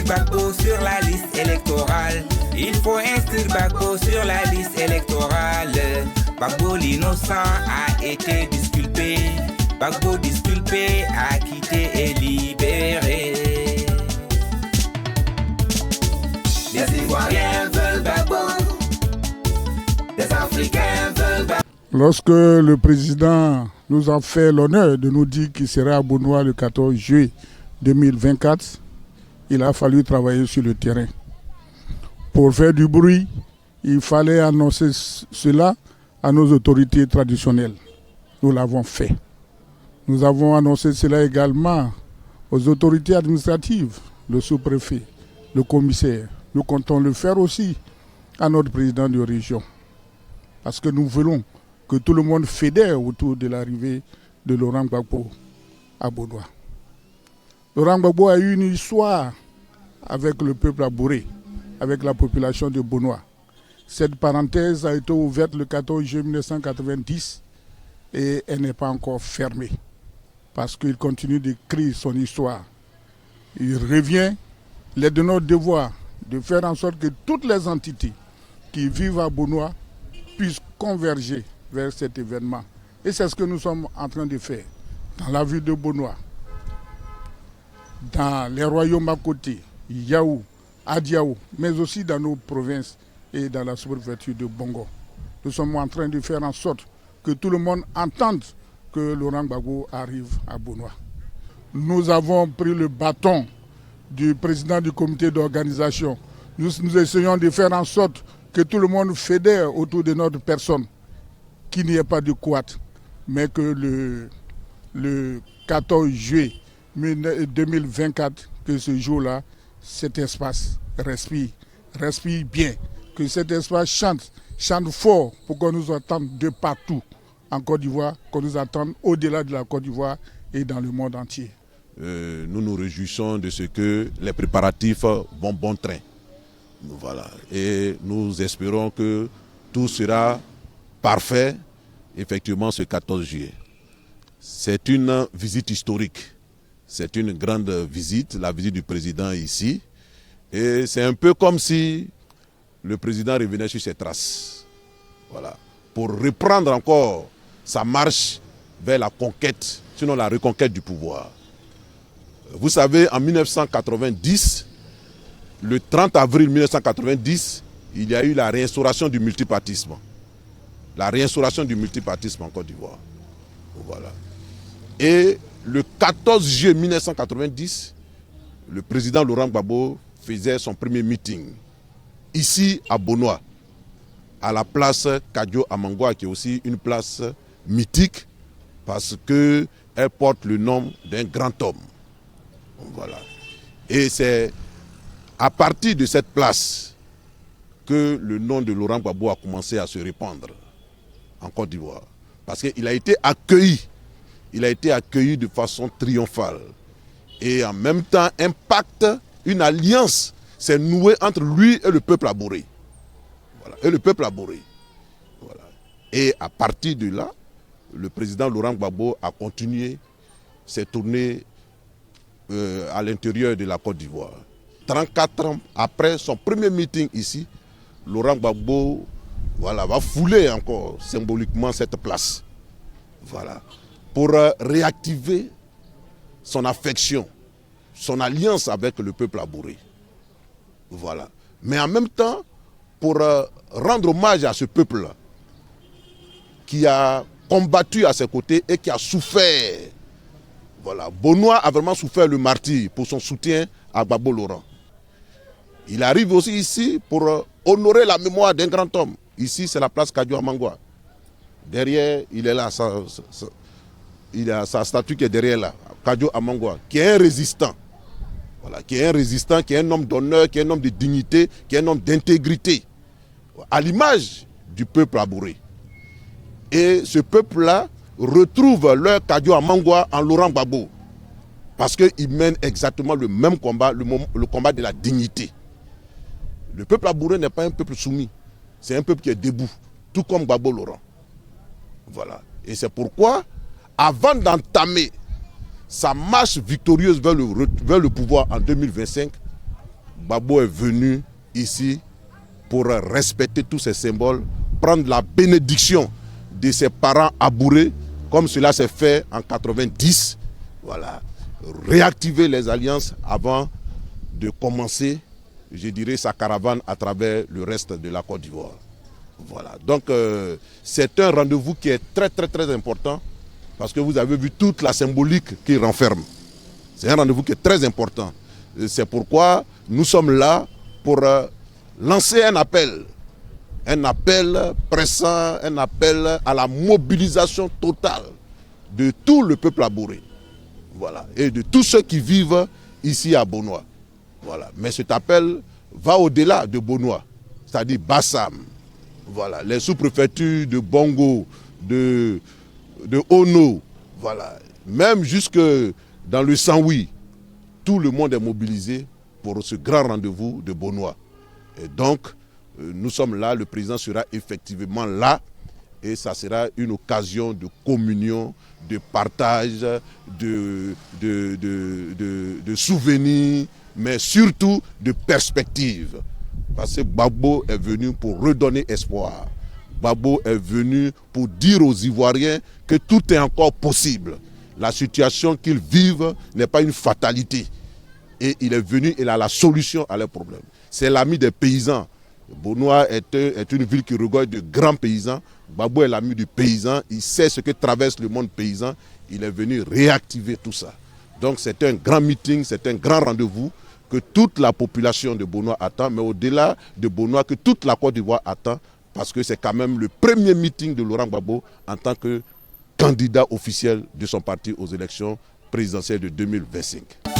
inscrire Gbagbo sur la liste électorale. Il faut inscrire Gbagbo sur la liste électorale. Gbagbo l'innocent a été disculpé. Gbagbo disculpé, acquitté et libéré. Les Ivoiriens veulent Gbagbo. Les Africains veulent Gbagbo. Lorsque le président nous a fait l'honneur de nous dire qu'il serait à Bonoa le 14 juillet 2024, il a fallu travailler sur le terrain. Pour faire du bruit, il fallait annoncer cela à nos autorités traditionnelles. Nous l'avons fait. Nous avons annoncé cela également aux autorités administratives, le sous-préfet, le commissaire. Nous comptons le faire aussi à notre président de région. Parce que nous voulons que tout le monde fédère autour de l'arrivée de Laurent Gbagbo à Bonoa. Laurent Gbagbo a eu une histoire avec le peuple abouré, avec la population de Bonoa. Cette parenthèse a été ouverte le 14 juillet 1990 et elle n'est pas encore fermée parce qu'il continue d'écrire son histoire. Il revient, il est de notre devoir de faire en sorte que toutes les entités qui vivent à Bonoa puissent converger vers cet événement. Et c'est ce que nous sommes en train de faire dans la ville de Bonoa, dans les royaumes à côté, Yaou, Adiaou, mais aussi dans nos provinces et dans la sous-préfecture de Bongo. Nous sommes en train de faire en sorte que tout le monde entende que Laurent Gbagbo arrive à Bonoa. Nous avons pris le bâton du président du comité d'organisation. Nous essayons de faire en sorte que tout le monde fédère autour de notre personne, qu'il n'y ait pas de couate, mais que le 14 juillet 2024, que ce jour-là, cet espace respire bien, que cet espace chante fort pour qu'on nous entende de partout en Côte d'Ivoire, qu'on nous entende au-delà de la Côte d'Ivoire et dans le monde entier. Nous nous réjouissons de ce que les préparatifs vont bon train. Voilà. Et nous espérons que tout sera parfait, effectivement, ce 14 juillet. C'est une visite historique. C'est une grande visite, la visite du président ici. Et c'est un peu comme si le président revenait sur ses traces. Voilà. Pour reprendre encore sa marche vers la conquête, sinon la reconquête du pouvoir. Vous savez, en 1990, le 30 avril 1990, il y a eu la réinstauration du multipartisme. La réinstauration du multipartisme en Côte d'Ivoire. Voilà. Et le 14 juillet 1990, le président Laurent Gbagbo faisait son premier meeting ici à Bonoa, à la place Kadio Amangwa, qui est aussi une place mythique parce qu'elle porte le nom d'un grand homme. Voilà. Et c'est à partir de cette place que le nom de Laurent Gbagbo a commencé à se répandre en Côte d'Ivoire. Parce qu'il a été accueilli. Il a été accueilli de façon triomphale. Et en même temps, un pacte, une alliance s'est nouée entre lui et le peuple abouré. Voilà. Et le peuple abouré. Voilà. Et à partir de là, le président Laurent Gbagbo a continué ses tournées à l'intérieur de la Côte d'Ivoire. 34 ans après son premier meeting ici, Laurent Gbagbo va fouler encore symboliquement cette place. Voilà. Pour réactiver son affection, son alliance avec le peuple abouré. Voilà. Mais en même temps, pour rendre hommage à ce peuple-là, qui a combattu à ses côtés et qui a souffert. Voilà. Bonoa a vraiment souffert le martyre pour son soutien à Gbagbo Laurent. Il arrive aussi ici pour honorer la mémoire d'un grand homme. Ici, c'est la place Kadio Amangwa. Derrière, il est là, il a sa statue qui est derrière là, Kadio Amangwa, qui est un résistant. Voilà, qui est un résistant, qui est un homme d'honneur, qui est un homme de dignité, qui est un homme d'intégrité. À l'image du peuple abouré. Et ce peuple-là retrouve leur Kadio Amangwa en Laurent Gbagbo. Parce qu'ils mènent exactement le même combat, le combat de la dignité. Le peuple abouré n'est pas un peuple soumis. C'est un peuple qui est debout, tout comme Gbagbo Laurent. Voilà. Et c'est pourquoi, avant d'entamer sa marche victorieuse vers le pouvoir en 2025, Gbagbo est venu ici pour respecter tous ces symboles, prendre la bénédiction de ses parents abourés, comme cela s'est fait en 90. Voilà. Réactiver les alliances avant de commencer, je dirais, sa caravane à travers le reste de la Côte d'Ivoire. Voilà. Donc, c'est un rendez-vous qui est très, très, très important parce que vous avez vu toute la symbolique qu'il renferme. C'est un rendez-vous qui est très important. C'est pourquoi nous sommes là pour lancer un appel pressant, un appel à la mobilisation totale de tout le peuple abouré. Voilà, et de tous ceux qui vivent ici à Bonoa. Voilà. Mais cet appel va au-delà de Bonoa, c'est-à-dire Bassam, voilà, les sous-préfectures de Bongo, de Ono, voilà, même jusque dans le Saint-Louis, tout le monde est mobilisé pour ce grand rendez-vous de Bonoa. Et donc, nous sommes là, le président sera effectivement là, et ça sera une occasion de communion, de partage, de souvenirs, mais surtout de perspectives. Parce que Gbagbo est venu pour redonner espoir. Gbagbo est venu pour dire aux Ivoiriens que tout est encore possible. La situation qu'ils vivent n'est pas une fatalité. Et il est venu, il a la solution à leurs problèmes. C'est l'ami des paysans. Bonoa est une ville qui regorge de grands paysans. Gbagbo est l'ami du paysan. Il sait ce que traverse le monde paysan. Il est venu réactiver tout ça. Donc c'est un grand meeting, c'est un grand rendez-vous que toute la population de Bonoa attend, mais au-delà de Bonoa, que toute la Côte d'Ivoire attend, parce que c'est quand même le premier meeting de Laurent Gbagbo en tant que candidat officiel de son parti aux élections présidentielles de 2025.